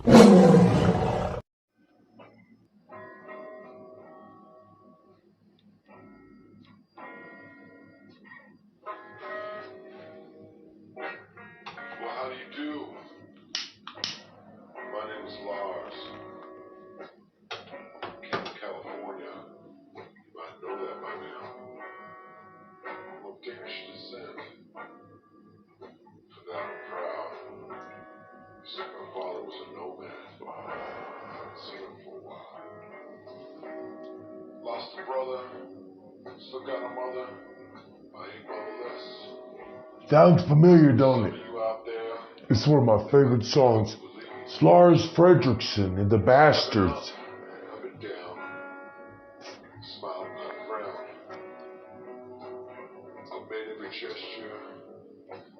Well, how do you do? My name is Lars. Came from California. You might know that by now. I'm of Danish descent. For that I'm proud. You see, my father was a nomad. I haven't seen him for a while. Lost a brother. Still got a mother. I ain't motherless. Sounds familiar, don't it? You out there? It's one of my favorite songs. It's Lars Fredriksson and the Bastards. I've been down. Smile, not frown. I've made every gesture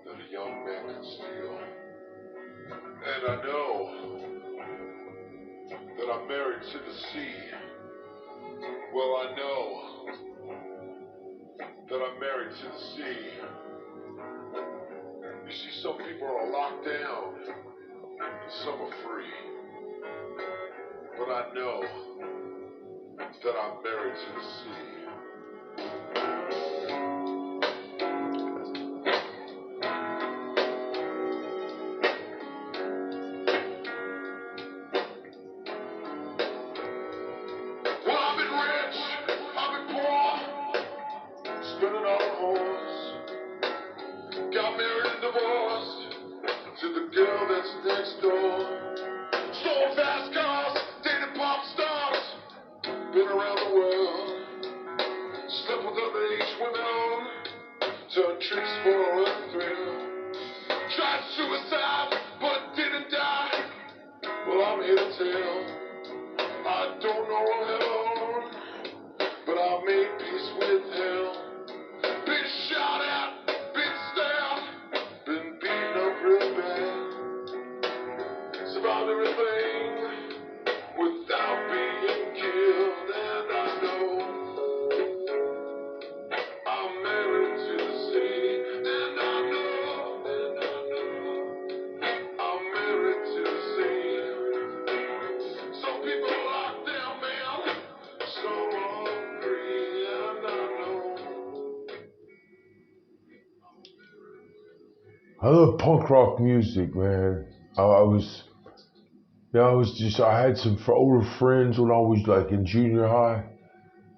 that a young man can steal. And I know that I'm married to the sea. Well, I know that I'm married to the sea. You see, some people are locked down and some are free. But I know that I'm married to the sea. Well, I've been rich, I've been poor, spending on whores. Got married and divorced to the girl that's next door. Stole fast cars, dated pop stars, been around the world. Slept with underage women, turned tricks for a thrill. Tried suicide, but didn't die. Well, I'm here to tell. I don't know hell, but I made peace with hell. Been shot at, been stabbed, been beaten up real bad. Survived everything without being killed, and I know I'm married to the sea, and I know I'm married to the sea. Some people are locked down, man, some are free, and I know. I love punk rock music, man. I had some older friends when I was like in junior high.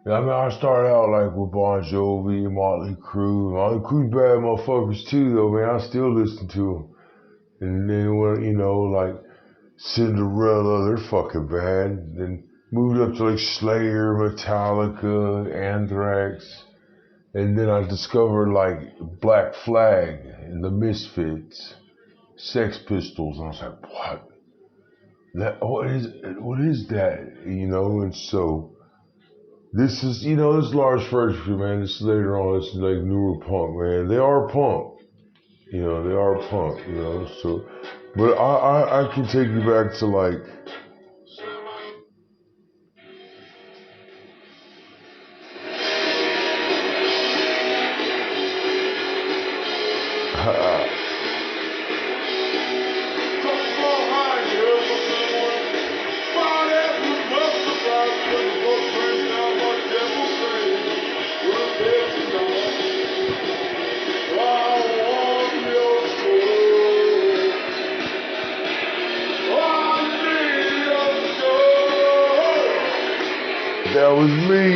I mean, I started out like with Bon Jovi, Motley Crue. Motley Crue's bad motherfuckers too, though, man. I still listen to them. And then when, like Cinderella, they're fucking bad. Then moved up to like Slayer, Metallica, Anthrax. And then I discovered like Black Flag and the Misfits, Sex Pistols. And I was like, what? What is that? And so this is, this is Lars Fredriksson, man. This is later on, this is like newer punk, man. They are punk. They are punk, so, but I can take you back to like, that was me.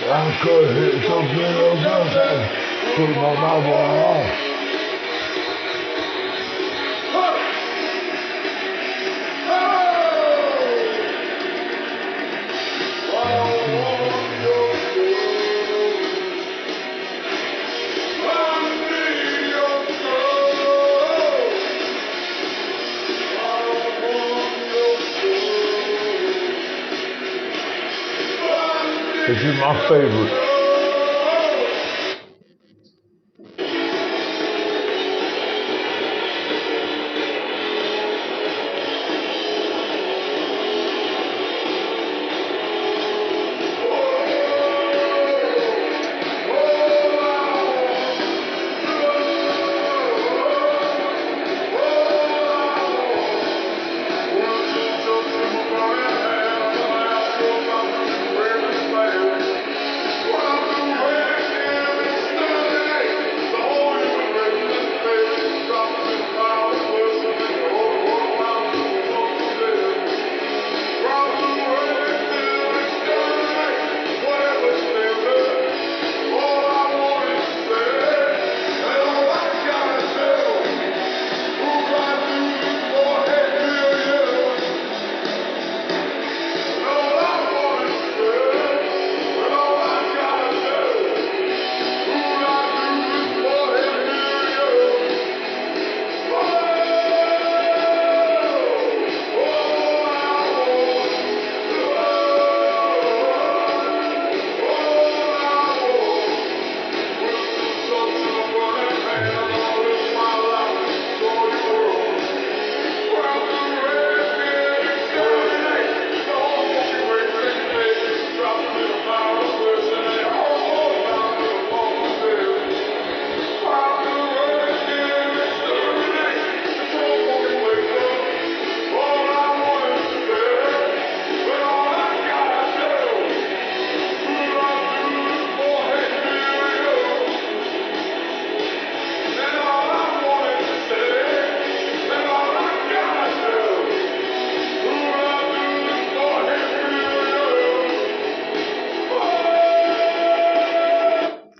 I could hit something else, put my mouth on. This is my favorite.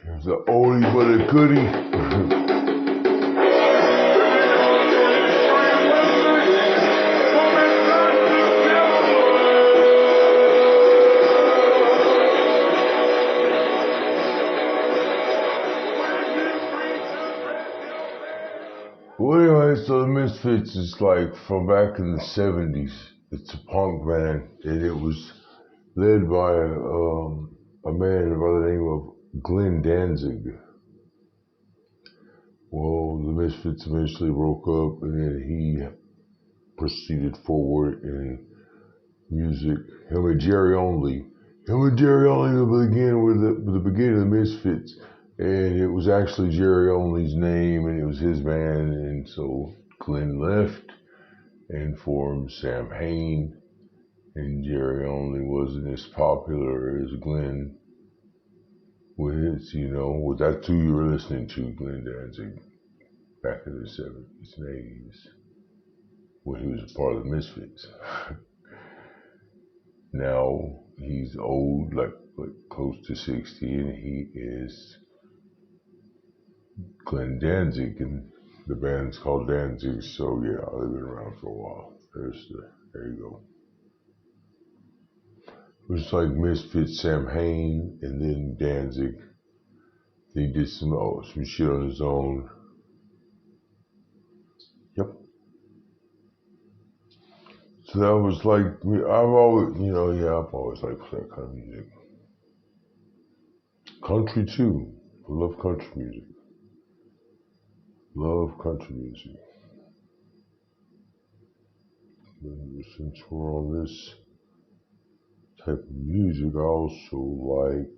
It's an oldie but a goodie. Well, anyway, so the Misfits is like from back in the 70s. It's a punk band, and it was led by a man by the name of Glenn Danzig. Well, the Misfits eventually broke up, and then he proceeded forward in music. Him and Jerry Only would begin with the beginning of the Misfits. And it was actually Jerry Only's name, and it was his band, and so Glenn left and formed Samhain, and Jerry Only wasn't as popular as Glenn with his, well, that's who you were listening to, Glenn Danzig, back in the 70s and 80s, when he was a part of the Misfits. Now, he's old, like close to 60, and he is Glenn Danzig, and the band's called Danzig, so yeah, they've been around for a while. There you go. It was like Misfits, Samhain, and then Danzig. He did some shit on his own. Yep. So that was like, I've always liked that kind of music. Country too. I love country music. And since we're on this type of music, I also like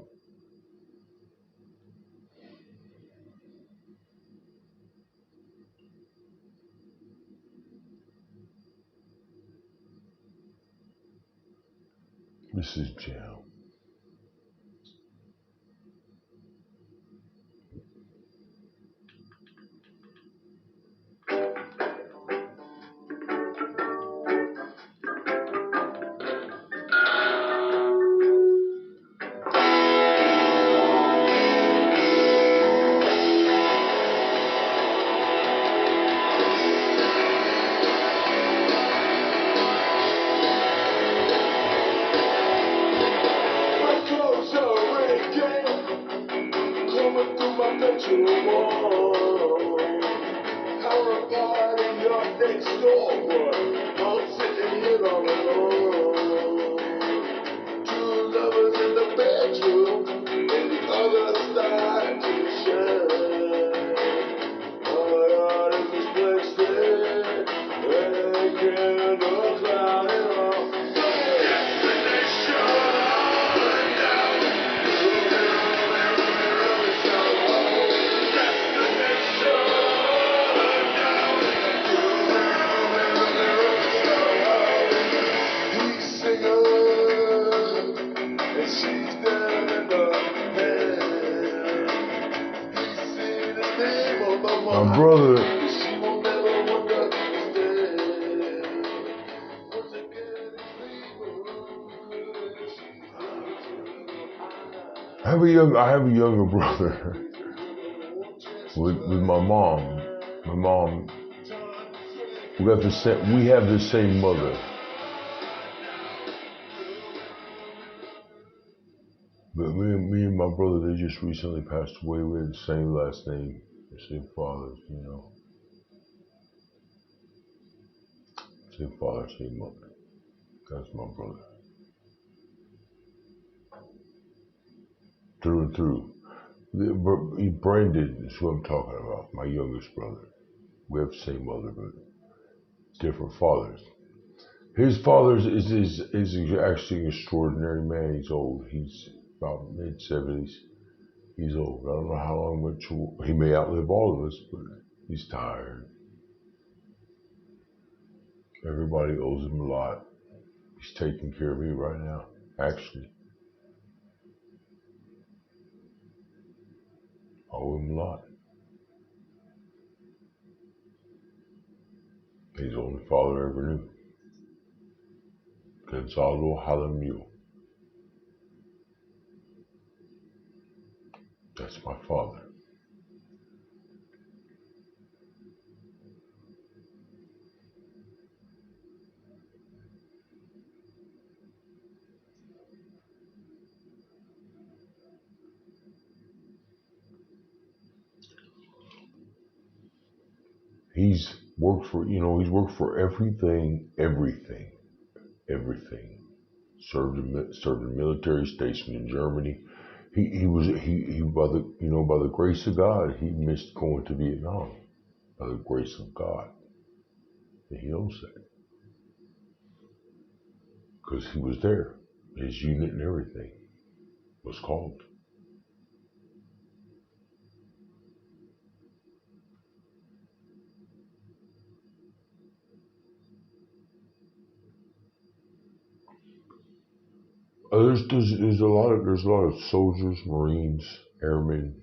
this is jam. Two lovers in the bedroom. My brother, She will never understand. I have a younger brother with my mom. My mom, we have the same mother. But me and my brother, they just recently passed away. We had the same last name, the same fathers, you know. Same father, same mother. That's my brother. Through and through. Brandon is who I'm talking about, my youngest brother. We have the same mother, but different fathers. His father is actually an extraordinary man. He's old. He's about mid-70s. He's old. I don't know how long he may outlive all of us, but he's tired. Everybody owes him a lot. He's taking care of me right now, actually. I owe him a lot. He's the only father I ever knew. Gonzalo Jaramillo. That's my father. He's worked for everything. Served in a military station in Germany. He by the grace of God, he missed going to Vietnam. By the grace of God. And he knows that. Because he was there. His unit and everything was called. There's a lot of soldiers, Marines, airmen,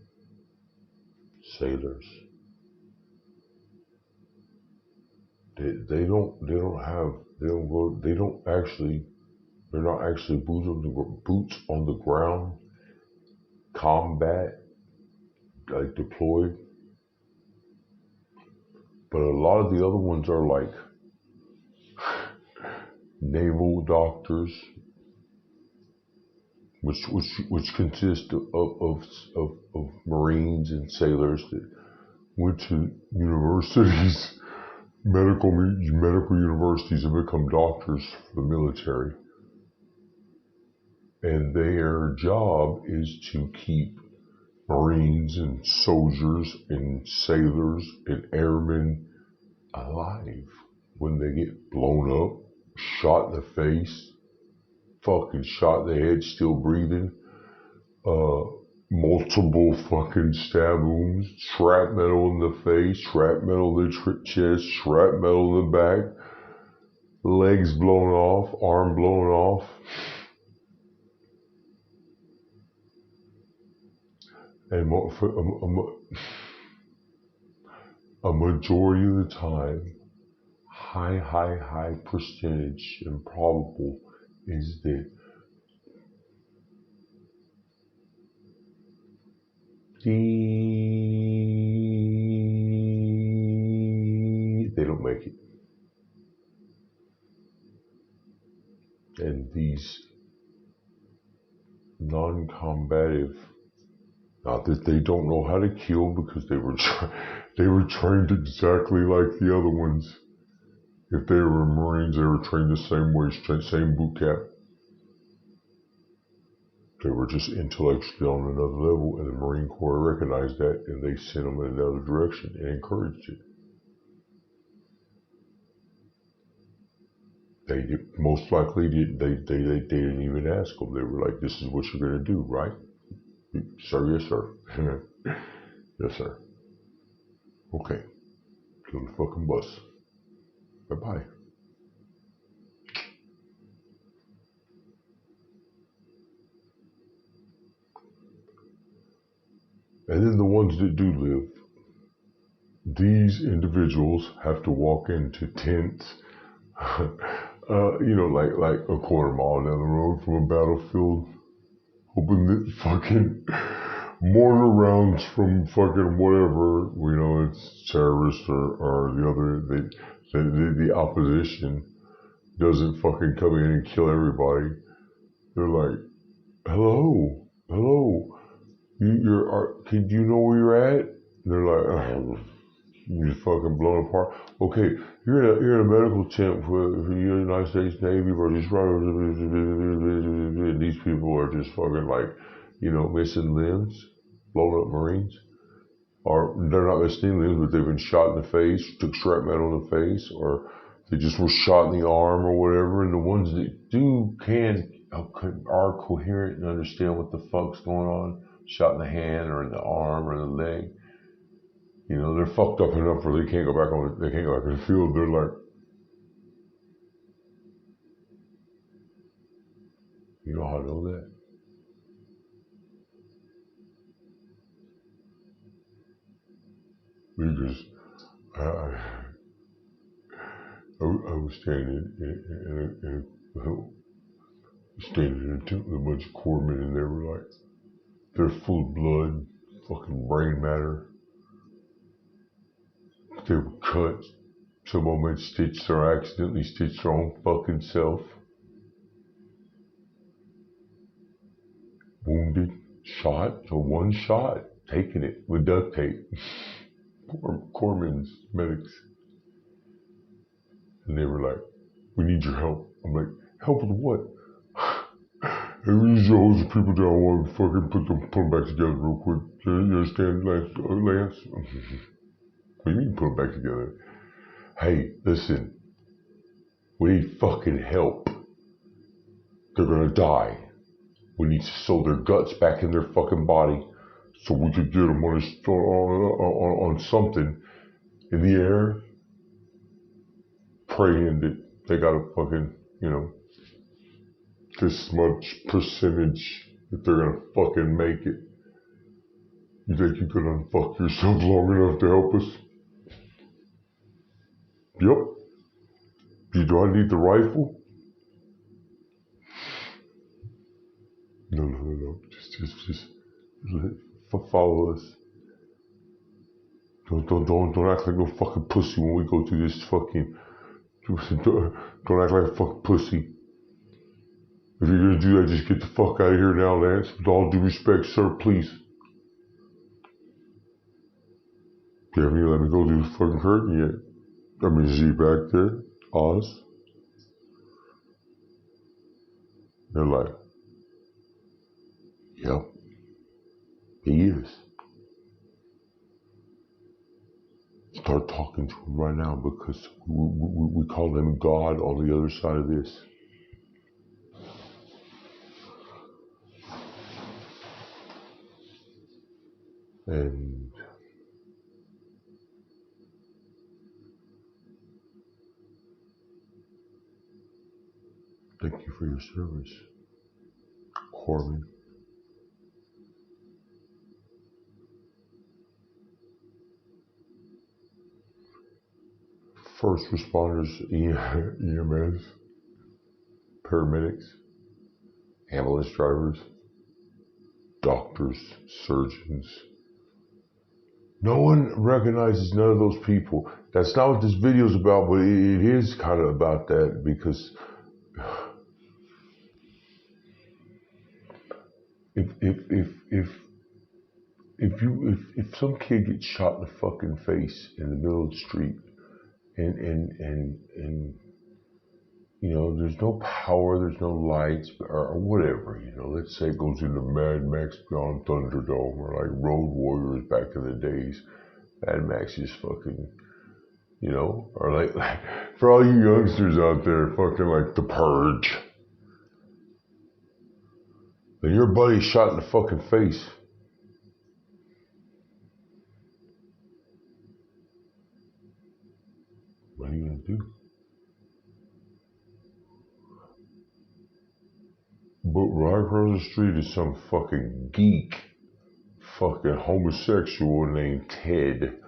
sailors. They're not actually boots on the ground, combat, like deployed. But a lot of the other ones are like naval doctors, which consist of Marines and sailors that went to universities, medical universities, and become doctors for the military. And their job is to keep Marines and soldiers and sailors and airmen alive when they get blown up, shot in the face, fucking shot in the head, still breathing, multiple fucking stab wounds, shrapnel in the face, shrapnel in the chest, shrapnel in the back, legs blown off, arm blown off. And a majority of the time, high percentage and probable is that they don't make it. And these non-combative, not that they don't know how to kill, because they were trained exactly like the other ones. If they were Marines, they were trained the same way, same boot camp. They were just intellectually on another level, and the Marine Corps recognized that, and they sent them in another direction and encouraged it. They most likely they didn't even ask them. They were like, "This is what you're gonna do, right?" Sir, yes, sir. Yes, sir. Okay. Get on the fucking bus. Bye-bye. And then the ones that do live, these individuals have to walk into tents, like a quarter mile down the road from a battlefield, hoping that fucking mortar rounds from fucking whatever, it's terrorists or the other, the opposition doesn't fucking come in and kill everybody. They're like, hello, do you know where you're at? They're like, you're just fucking blown apart. Okay, you're in a medical tent for the United States Navy versus and these people are just fucking like, missing limbs, blown up Marines. Or they're not missing limbs, but they've been shot in the face, took shrapnel in the face, or they just were shot in the arm or whatever. And the ones that are coherent and understand what the fuck's going on, shot in the hand or in the arm or the leg. They're fucked up enough where they can't go back in the field. They're like, you know how I know that? Because I was standing in a tent with a bunch of corpsmen, and they were like, they're full of blood, fucking brain matter. They were cut. Some of them had stitched or accidentally stitched their own fucking self. Wounded, shot, so one shot, taking it with duct tape. Corpsmen, medics. And they were like, we need your help. I'm like, help with what? Hey, we need you to hose the people down. I want to fucking put them back together real quick. You understand, Lance? What do you mean put them back together? Hey, listen. We need fucking help. They're gonna die. We need to sew their guts back in their fucking body so we could get them on something in the air, praying that they got a fucking, this much percentage that they're gonna fucking make it. You think you could unfuck yourself long enough to help us? Yep. Do I need the rifle? No. Just follow us. Don't act like no fucking pussy when we go through this fucking. Don't act like a fucking pussy. If you're gonna do that, just get the fuck out of here now, Lance. With all due respect, sir, please. You haven't even let me go through the fucking curtain yet. I mean, is he back there? Oz? They're like, yep, he is. Start talking to him right now because we call him God on the other side of this. And thank you for your service, Corbin. First responders, EMS, paramedics, ambulance drivers, doctors, surgeons. No one recognizes none of those people. That's not what this video is about, but it is kind of about that because if some kid gets shot in the fucking face in the middle of the street and there's no power, there's no lights or whatever, let's say it goes into Mad Max Beyond Thunderdome or like Road Warriors back in the days. Mad Max is fucking, or like for all you youngsters out there, fucking like The Purge. Then your buddy's shot in the fucking face. What are you gonna do? But right across the street is some fucking geek, fucking homosexual named Ted.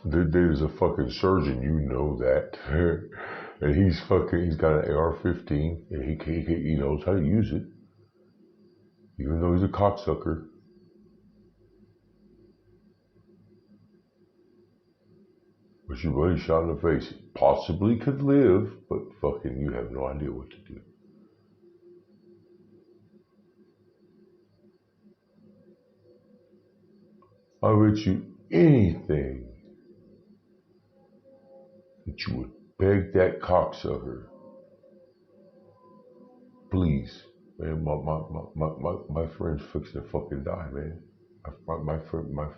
There's a fucking surgeon, you know that. And he's got an AR-15, and he knows how to use it. Even though he's a cocksucker. But your buddy shot in the face. Possibly could live, but fucking you have no idea what to do. I bet you anything that you would beg that cocksucker, please, man, my friend's fixing to fucking die, man. My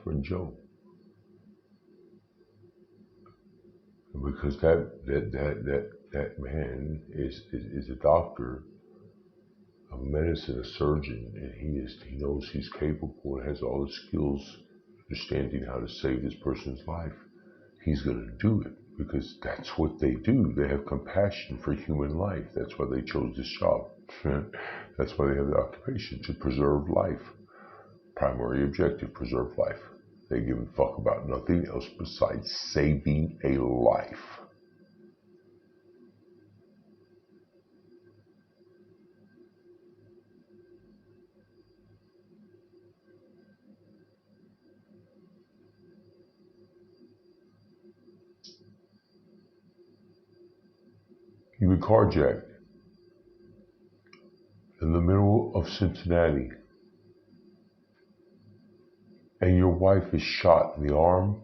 friend Joe. Because that man is a doctor, a medicine, a surgeon, and he knows he's capable and has all the skills, understanding how to save this person's life. He's gonna do it because that's what they do. They have compassion for human life. That's why they chose this job. That's why they have the occupation, to preserve life. Primary objective, preserve life. They give a fuck about nothing else besides saving a life. You've been carjacked in the middle of Cincinnati, and your wife is shot in the arm,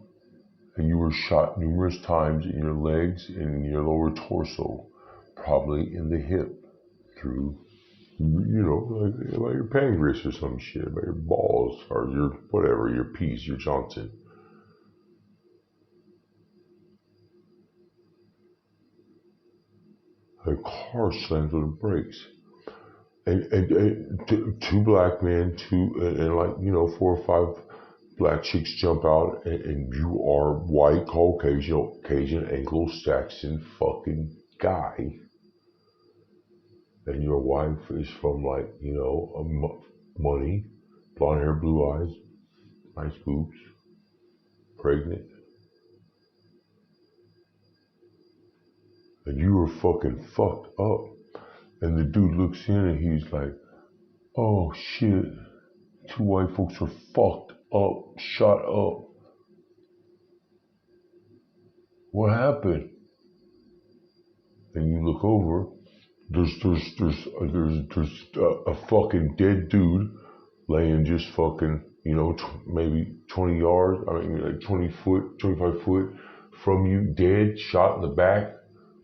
and you were shot numerous times in your legs and in your lower torso, probably in the hip, through, like your pancreas or some shit, by your balls, or your whatever, your piece, your Johnson. A car slams on the brakes. And two black men, and like, 4 or 5 black chicks jump out, and you are white, Caucasian, Anglo-Saxon fucking guy. And your wife is from money, blonde hair, blue eyes, nice boobs, pregnant. And you are fucking fucked up. And the dude looks in and he's like, oh shit, 2 white folks are fucked up, shot up. What happened? And you look over, there's a fucking dead dude laying just fucking, maybe 20 yards, like 20 foot, 25 foot from you, dead, shot in the back,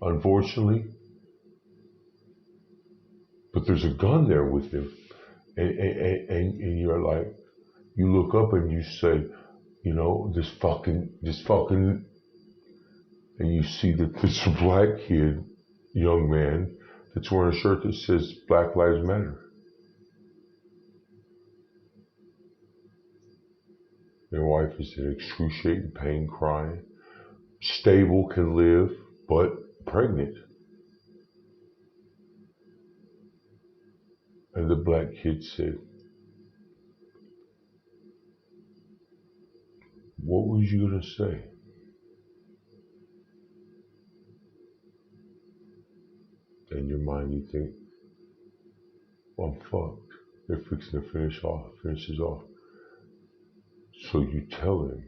unfortunately. But there's a gun there with him. And you're like, you look up and you say, this fucking, and you see that this black kid, young man, that's wearing a shirt that says Black Lives Matter. Your wife is in excruciating pain, crying. Stable, can live, but pregnant. And the black kid said, what was you gonna say? In your mind you think, well, I'm fucked. They're fixing to finishes off. So you tell him,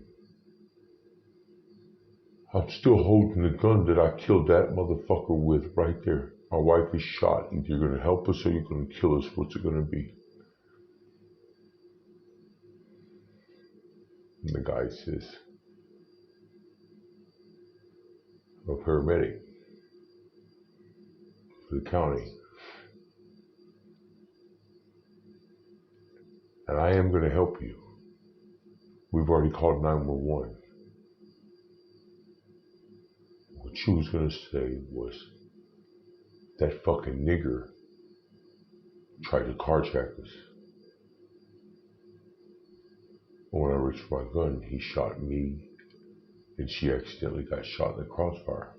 I'm still holding the gun that I killed that motherfucker with right there. My wife is shot. Either you're gonna help us or you're gonna kill us. What's it gonna be? And the guy says, I'm a paramedic for the county. And I am gonna help you. We've already called 911. What she was gonna say was, that fucking nigger tried to carjack us. And when I reached for my gun, he shot me, and she accidentally got shot in the crossfire.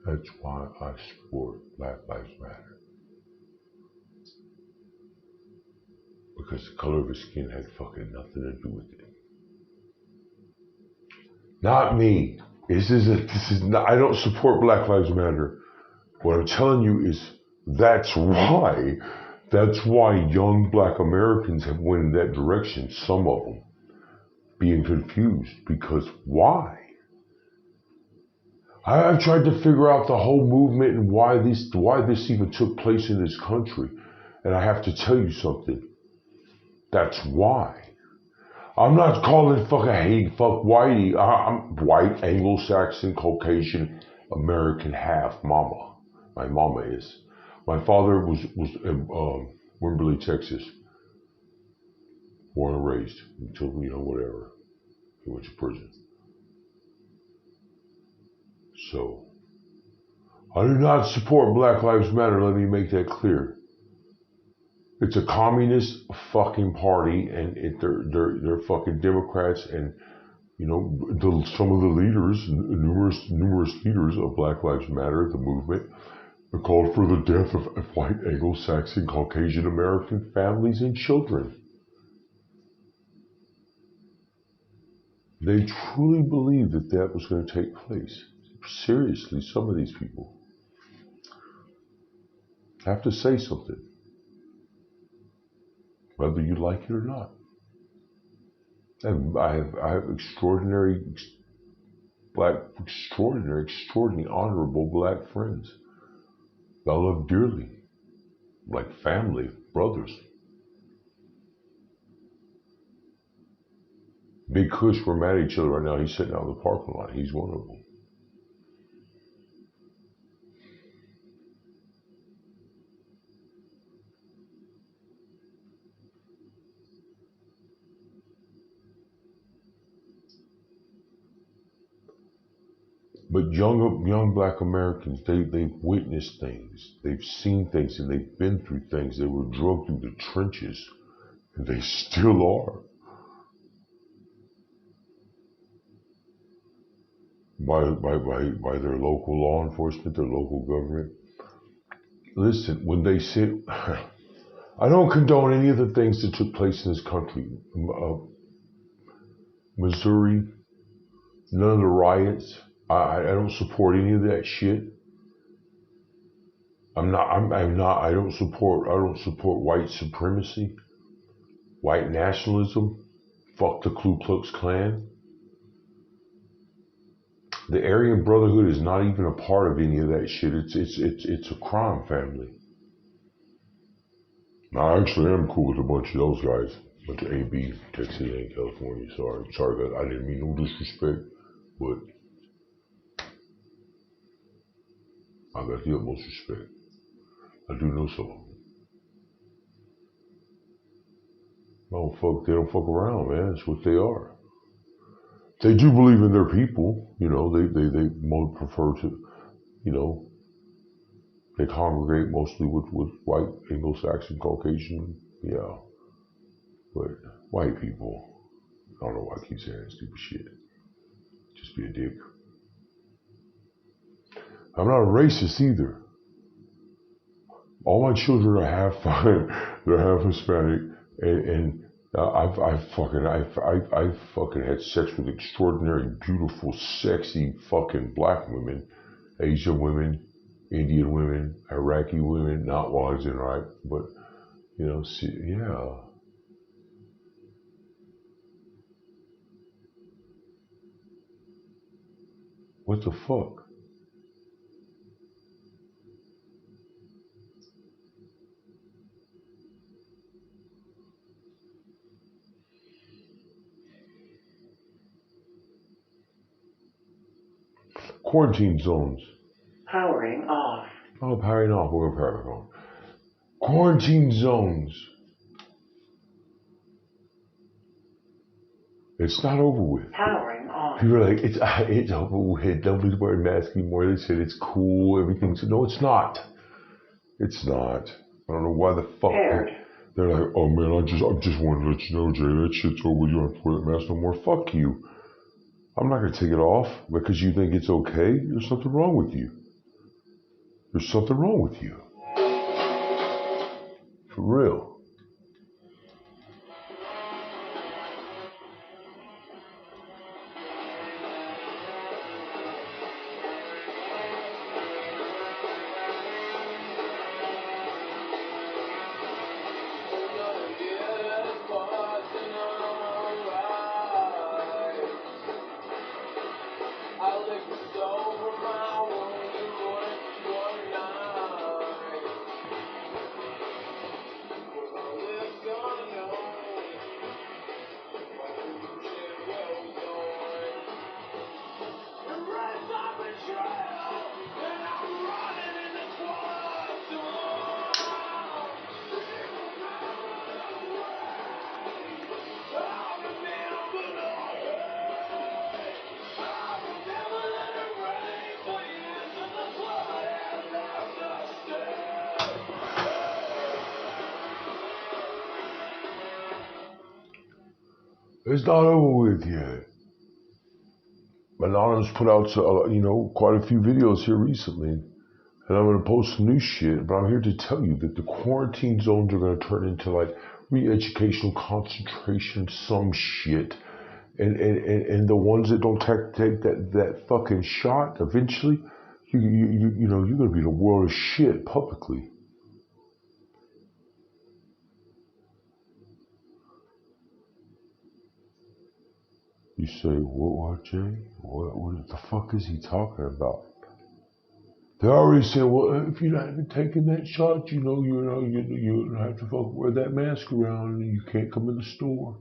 That's why I support Black Lives Matter. because the color of his skin had fucking nothing to do with it. Not me. This is not, I don't support Black Lives Matter. What I'm telling you is that's why young black Americans have went in that direction, some of them, being confused, because why? I've tried to figure out the whole movement and why this even took place in this country. And I have to tell you something. That's why. I'm not calling fucking hate, fuck whitey. I'm white, Anglo-Saxon, Caucasian, American half mama. My mama is. My father was in Wimberley, Texas. Born and raised until, whatever. He went to prison. So, I do not support Black Lives Matter, let me make that clear. It's a communist fucking party, and they're fucking Democrats, and some of the leaders, numerous leaders of Black Lives Matter, the movement, called for the death of white Anglo-Saxon Caucasian American families and children. They truly believed that was going to take place. Seriously, some of these people have to say something, whether you like it or not. And I have extraordinary, honorable black friends that I love dearly, like family, brothers. Big Kush, we're mad at each other right now. He's sitting out in the parking lot. He's one of them. But young black Americans, they've witnessed things, they've seen things, and they've been through things. They were drugged through the trenches, and they still are. By their local law enforcement, their local government. Listen, when they sit, I don't condone any of the things that took place in this country. Missouri, none of the riots. I don't support any of that shit. I don't support white supremacy, white nationalism. Fuck the Ku Klux Klan. The Aryan Brotherhood is not even a part of any of that shit. It's a crime family. I actually am cool with a bunch of those guys. A bunch of AB, Texas and California. Sorry, I didn't mean no disrespect, but I got the utmost respect. I do know some of them. They don't fuck around, man. It's what they are. They do believe in their people, they more prefer to, they congregate mostly with white, Anglo-Saxon, Caucasian, yeah. But white people, I don't know why I keep saying stupid shit. Just be a dick. I'm not a racist either. All my children are half they're half Hispanic, and I fucking had sex with extraordinary, beautiful, sexy fucking black women, Asian women, Indian women, Iraqi women, not while I was in Iraq, but, yeah. What the fuck? Quarantine zones. Powering off. Oh, powering off. We're going to power on. Quarantine zones. It's not over with. Powering off. People are like, it's over with. Nobody's wearing masks anymore. They said it's cool. Everything's... No, it's not. It's not. I don't know why the fuck... They're like, oh man, I just wanted to let you know, Jay, that shit's over. You don't have to wear that mask no more. Fuck you. I'm not going to take it off because you think it's okay. There's something wrong with you. There's something wrong with you. For real. It's not over with yet. Anonymous put out, quite a few videos here recently, and I'm going to post some new shit, but I'm here to tell you that the quarantine zones are going to turn into like re-educational concentration, some shit. And the ones that don't take that fucking shot, eventually, you're going to be in a world of shit publicly. You say, what, Jay? What the fuck is he talking about? They already said, well, if you're not even taking that shot, you don't have to fuck wear that mask around and you can't come in the store.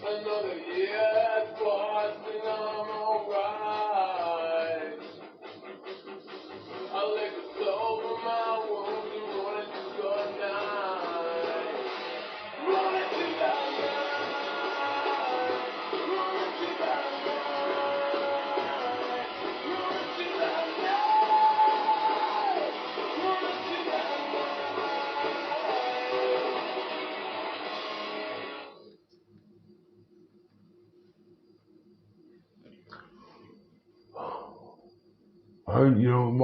Another year passed and I'm alright. I lick a soul from my wounds and run into the night. Run into the night. Run into the night. Run into the night. Run into the night.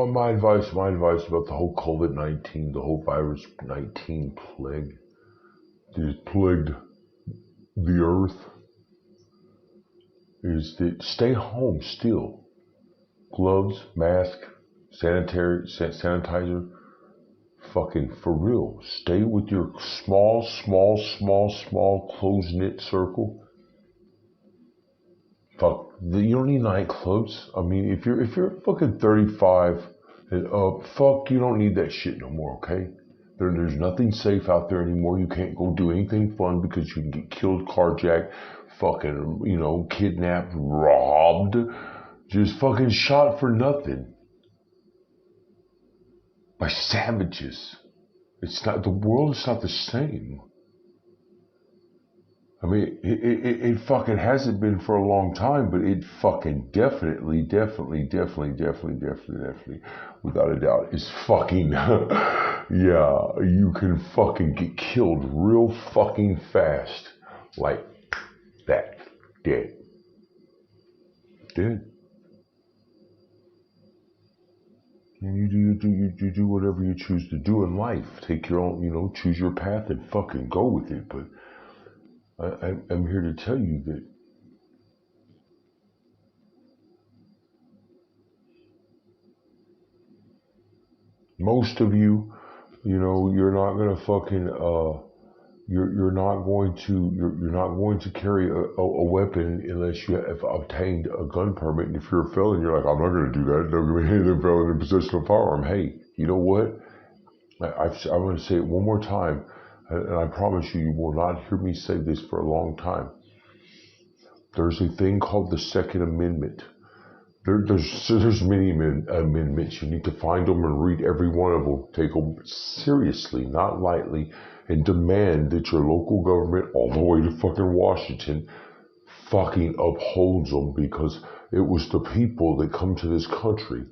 My advice about the whole COVID-19, the whole virus 19 plague that has plagued the earth is that stay home still. Gloves, mask, sanitizer, fucking for real. Stay with your small, close-knit circle. Fuck, you don't need nightclubs. I mean, if you're fucking 35 and up, fuck, you don't need that shit no more, okay? There's nothing safe out there anymore. You can't go do anything fun because you can get killed, carjacked, fucking, kidnapped, robbed, just fucking shot for nothing. By savages. The world is not the same. I mean, it fucking hasn't been for a long time, but it fucking definitely, without a doubt, is fucking, yeah, you can fucking get killed real fucking fast. Like that. Dead. And you do whatever you choose to do in life. Take your own, choose your path and fucking go with it. But I'm here to tell you that most of you, you're not gonna fucking you're not going to carry a weapon unless you have obtained a gun permit. And if you're a felon, you're like, I'm not gonna do that. Don't give me any felon in possession of a firearm. Hey, you know what? I'm gonna say it one more time, and I promise you will not hear me say this for a long time. there's a thing called the Second Amendment. There's many amendments. You need to find them and read every one of them. Take them seriously, not lightly, and demand that your local government, all the way to fucking Washington, fucking upholds them, because it was the people that come to this country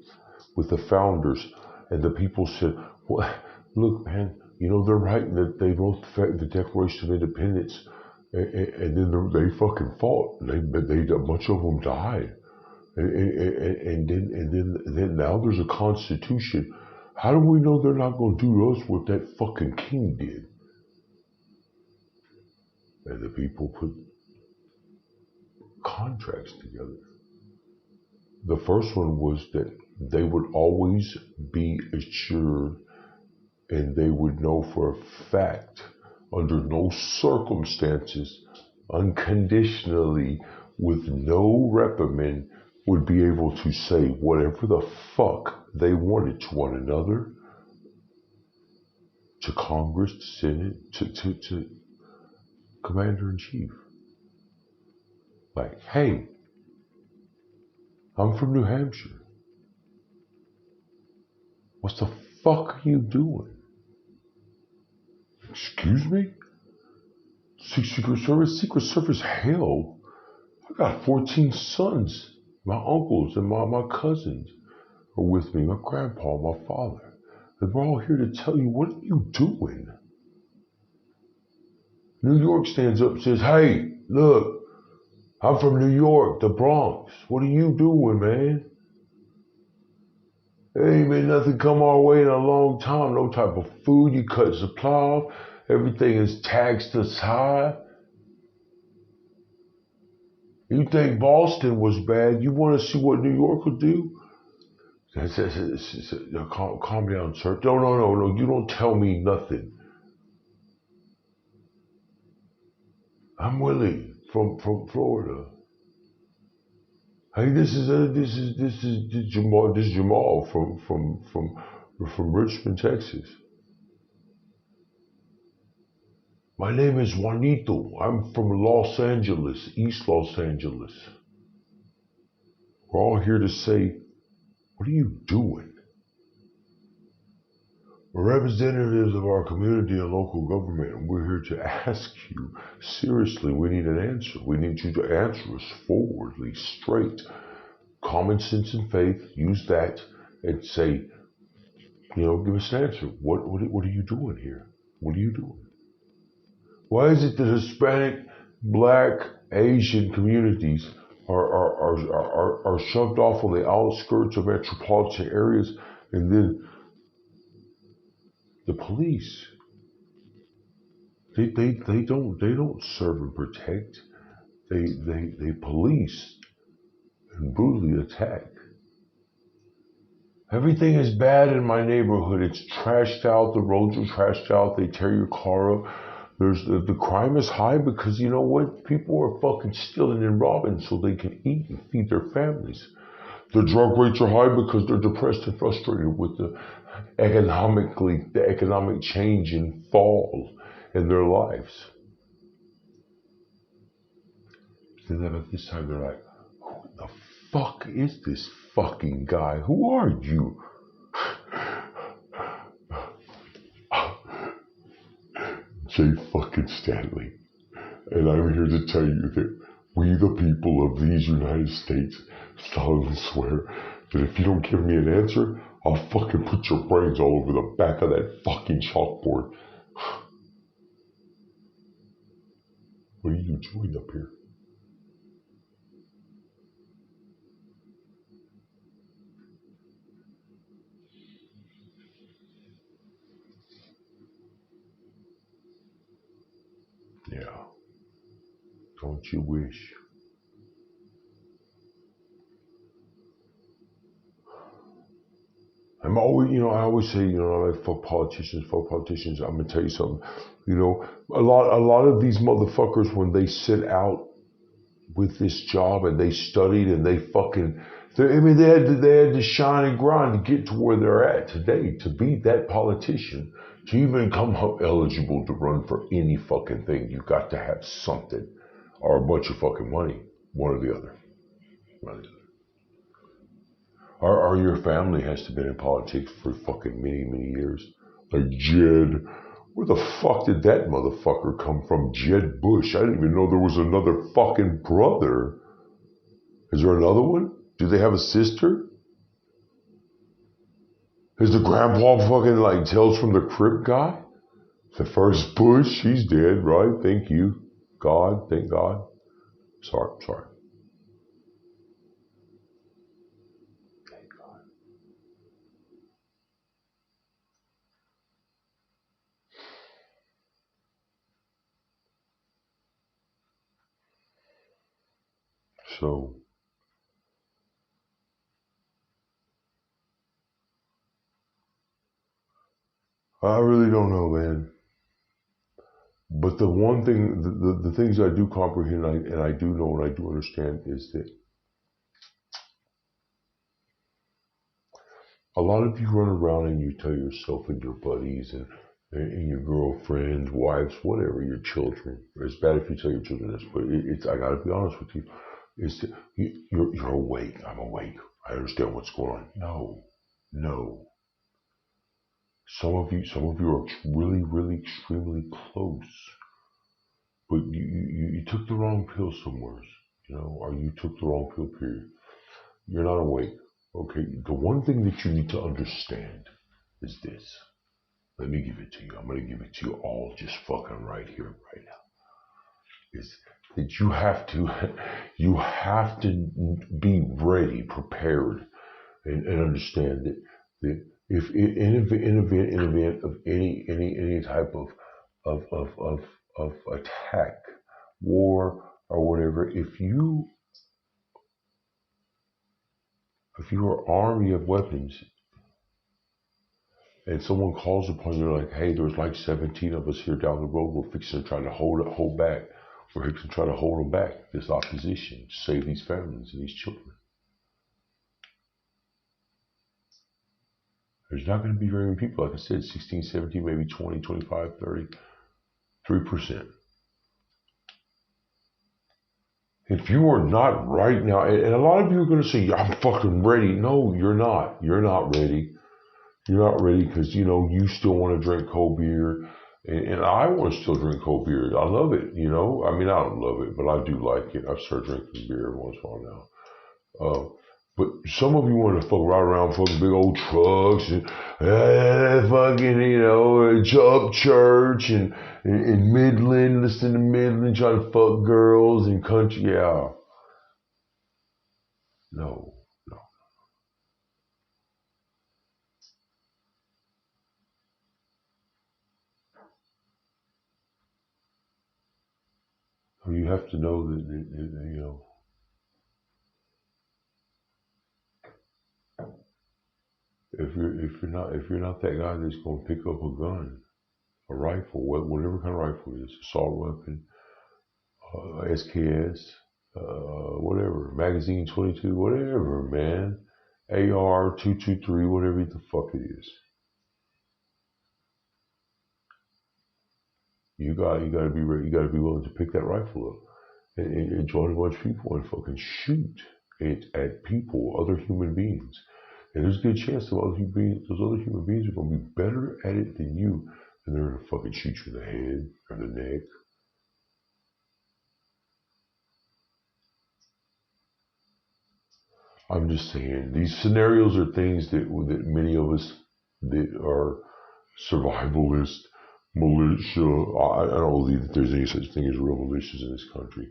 with the founders, and the people said, well, look, man, you know, they're writing that they wrote the Declaration of Independence, and then they fucking fought. A bunch of them died. And then now there's a constitution. How do we know they're not going to do to us what that fucking king did? And the people put contracts together. The first one was that they would always be assured, and they would know for a fact, under no circumstances, unconditionally, with no reprimand, would be able to say whatever the fuck they wanted to one another, to Congress, to Senate, to Commander-in-Chief. Like, hey, I'm from New Hampshire. What the fuck are you doing? Excuse me? Secret Service, hell. I got 14 sons. My uncles and my cousins are with me, my grandpa, my father. And we're all here to tell you, what are you doing? New York stands up and says, hey, look, I'm from New York, the Bronx. What are you doing, man? There ain't been nothing come our way in a long time. No type of food, you cut supply off. Everything is taxed us high. You think Boston was bad? You want to see what New York will do? Calm down, sir. No. You don't tell me nothing. I'm Willie from Florida. Hey, this is Jamal from Richmond, Texas. My name is Juanito. I'm from Los Angeles, East Los Angeles. We're all here to say, what are you doing? We're representatives of our community and local government, and we're here to ask you, seriously, we need an answer. We need you to answer us forwardly, straight. Common sense and faith, use that and say, give us an answer. What are you doing here? What are you doing? Why is it that Hispanic, Black, Asian communities are shoved off on the outskirts of metropolitan areas, and then the police, they don't serve and protect. They police and brutally attack. Everything is bad in my neighborhood. It's trashed out. The roads are trashed out. They tear your car up. There's the crime is high because you know what? People are fucking stealing and robbing so they can eat and feed their families. The drug rates are high because they're depressed and frustrated with the economic change and fall in their lives. Then at this time they're like, who the fuck is this fucking guy? Who are you? Jay fucking Stanley. And I'm here to tell you that we, the people of these United States, solemnly swear that if you don't give me an answer, I'll fucking put your brains all over the back of that fucking chalkboard. What are you doing up here? Yeah. Don't you wish? I always say, like fuck politicians. I'm gonna tell you something. A lot of these motherfuckers, when they sit out with this job and they studied and they had to shine and grind to get to where they're at today, to be that politician, to even come up eligible to run for any fucking thing. You got to have something or a bunch of fucking money. One or the other. One or the other. Or your family has to have been in politics for fucking many, many years. Like Jed. Where the fuck did that motherfucker come from? Jed Bush. I didn't even know there was another fucking brother. Is there another one? Do they have a sister? Is the grandpa fucking like Tales from the Crypt guy? The first Bush, he's dead, right? Thank you. God, thank God. Sorry. Thank God. So, I really don't know, man. But the one thing, the things I do comprehend and I do know and I do understand is that a lot of you run around and you tell yourself and your buddies and your girlfriends, wives, whatever, your children. It's bad if you tell your children this, but it's I gotta be honest with you. It's that you're awake. I'm awake. I understand what's going on. No. Some of you are really, really extremely close, but you took the wrong pill somewhere, or you took the wrong pill. Period. You're not awake. Okay. The one thing that you need to understand is this. Let me give it to you. I'm going to give it to you all just fucking right here, right now. Is that you have to be ready, prepared, and understand that if in event of any type of attack, war, or whatever, if you are armed, you have weapons, and someone calls upon you like, hey, there's like 17 of us here down the road. We're fixing to try to hold back. We're fixing to try to hold them back, this opposition, to save these families and these children. There's not going to be very many people. Like I said, 16, 17, maybe 20, 25, 30, 3%. If you are not right now, and a lot of you are going to say, I'm fucking ready. No, you're not. You're not ready. You're not ready because, you still want to drink cold beer. And I want to still drink cold beer. I love it, I mean, I don't love it, but I do like it. I've started drinking beer every once in a while now. But some of you want to fuck right around fucking big old trucks and fucking, up church and Midland, listen to Midland, trying to fuck girls and country. Yeah. No. You have to know that if you're not that guy that's going to pick up a gun, a rifle, whatever kind of rifle it is, assault weapon, SKS, whatever, magazine 22, whatever, man, AR 223, whatever the fuck it is. You got to be ready. You got to be willing to pick that rifle up and join a bunch of people and fucking shoot it at people, other human beings. And there's a good chance those other human beings are going to be better at it than you, and they're going to fucking shoot you in the head or the neck. I'm just saying, these scenarios are things that many of us that are survivalist, militia. I don't believe that there's any such thing as real militias in this country.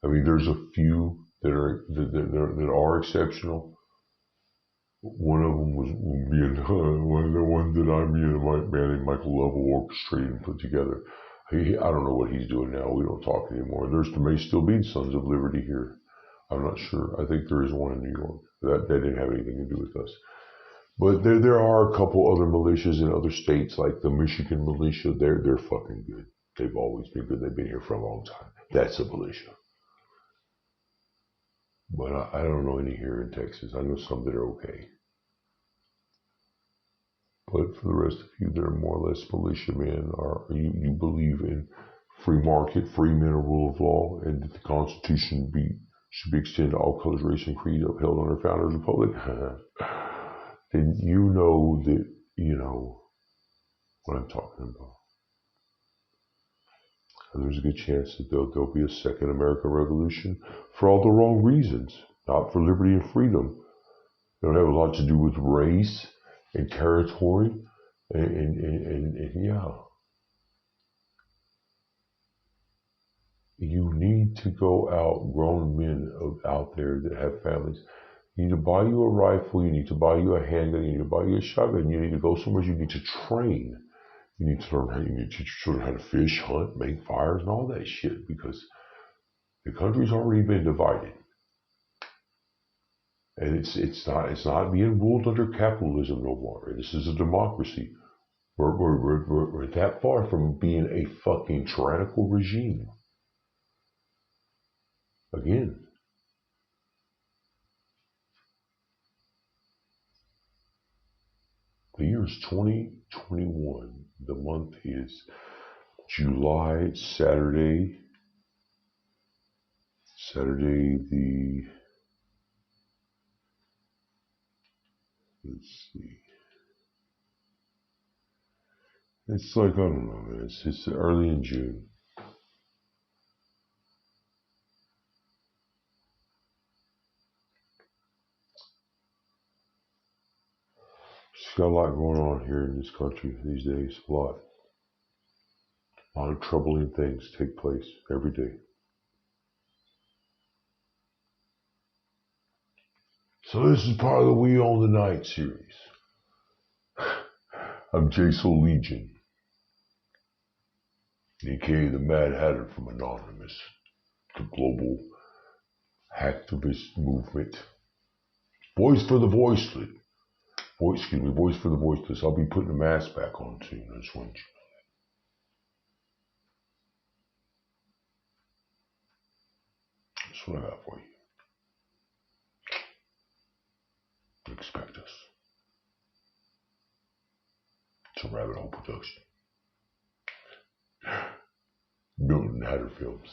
I mean, there's a few that are exceptional. One of them was one of the ones that I, me and a man named Michael Lovell orchestrated and put together. I don't know what he's doing now. We don't talk anymore. There may still be Sons of Liberty here. I'm not sure. I think there is one in New York. That didn't have anything to do with us. But there are a couple other militias in other states, like the Michigan militia. They're fucking good. They've always been good. They've been here for a long time. That's a militia. But I don't know any here in Texas. I know some that are okay. But for the rest of you that are more or less militiamen, you believe in free market, free men, rule of law, and that the Constitution be should be extended to all colors, race, and creed upheld under Founders Republic, then you know that, you know what I'm talking about. And there's a good chance that there'll be a second American Revolution for all the wrong reasons, not for liberty and freedom. It'll have a lot to do with race and territory and yeah. You need to go out, grown men out there that have families. You need to buy you a rifle, you need to buy you a handgun, you need to buy you a shotgun, you need to go somewhere, you need to train. You need to learn how you need to teach your children how to fish, hunt, make fires, and all that shit, because the country's already been divided. And it's not being ruled under capitalism no more. This is a democracy. We're that far from being a fucking tyrannical regime. Again. The year is 2021. The month is July, Saturday let's see. It's like, I don't know, man. It's early in June. Just got a lot going on here in this country these days. A lot of troubling things take place every day. So this is part of the We Own the Night series. I'm Jason Legion, aka the Mad Hatter from Anonymous, the global hacktivist movement. Voice for the voiceless. Voice for the voiceless. I'll be putting the mask back on soon. I just want you to know that. That's what I got for you. Expect us. It's a Rabbit Hole production. Milton Hatter Films.